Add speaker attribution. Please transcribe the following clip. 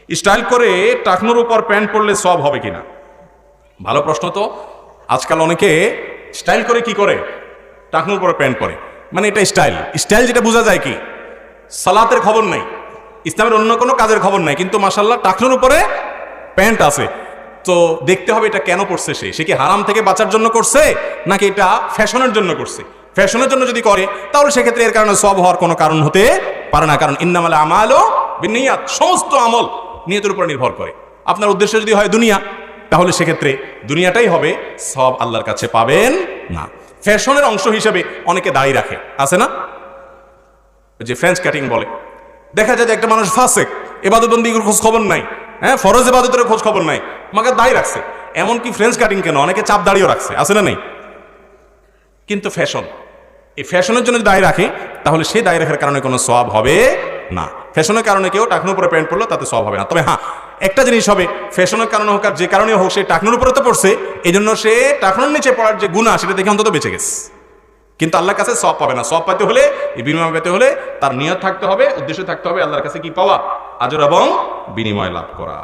Speaker 1: Style করে টাকনুর উপর pant পরলে সব হবে কিনা? ভালো প্রশ্ন তো। আজকাল অনেকে স্টাইল করে কি করে? টাকনুর উপর প্যান্ট পরে, মানে এটা স্টাইল। স্টাইল যেটা বোঝা যায় কি, সালাতের খবর নাই, ইসলামের অন্য কোনো কাজের খবর নাই, কিন্তু মাশাআল্লাহ টাকনুর উপরে প্যান্ট আছে। তো দেখতে হবে এটা কেন করছে, সে কি হারাম থেকে বাঁচার জন্য করছে নাকি এটা ফ্যাশনের জন্য করছে। ফ্যাশনের জন্য যদি করে তাহলে সেক্ষেত্রে এর কারণে সওয়াব হওয়ার কোনো কারণ হতে পারে না, কারণ ইন্নামাল আমালু বিন্নিয়াত, সমস্ত আমল নিয়তের উপর নির্ভর করে। আপনার উদ্দেশ্য যদি হয় দুনিয়া, তাহলে সেক্ষেত্রে দুনিয়াটাই হবে, সওয়াব আল্লাহর কাছে পাবেন না। ফ্যাশনের অংশ হিসেবে অনেকে দাড়ি রাখে, আছে না, যে ফ্রেঞ্চ কাটিং বলে। দেখা যায় যে একটা মানুষ ফাসেক, ইবাদতবন্দির খোঁজ খবর নাই, হ্যাঁ, ফরজ ইবাদতের খোঁজ খবর নাই, আমাকে দাড়ি রাখছে। এমনকি ফ্রেঞ্চ কাটিং কেন, অনেকে চাপ দাড়িও রাখছে, আছে না নেই? কিন্তু ফ্যাশন, এই ফ্যাশনের জন্য যদি দাড়ি রাখে তাহলে সেই দাড়ি রাখার কারণে কোনো সওয়াব হবে না। ফ্যাশনের কারণে কেউ টাকনুর উপরে প্যান্ট পরলো তাতে সওয়াব হবে না। তবে হ্যাঁ, একটা জিনিস হবে, ফ্যাশনের কারণে হোক আর যে কারণে হোক, সে টাকনুর উপরে তো পড়ছে, এই জন্য সে টাকনুর নিচে পড়ার যে গুনাহ সেটা দেখে অন্তত বেঁচে গেছে, কিন্তু আল্লাহর কাছে সওয়াব পাবে না। সওয়াব পেতে হলে, এই বিনিময় পেতে হলে তার নিয়ত থাকতে হবে, উদ্দেশ্য থাকতে হবে আল্লাহর কাছে কি পাওয়া, আজর এবং বিনিময় লাভ করা।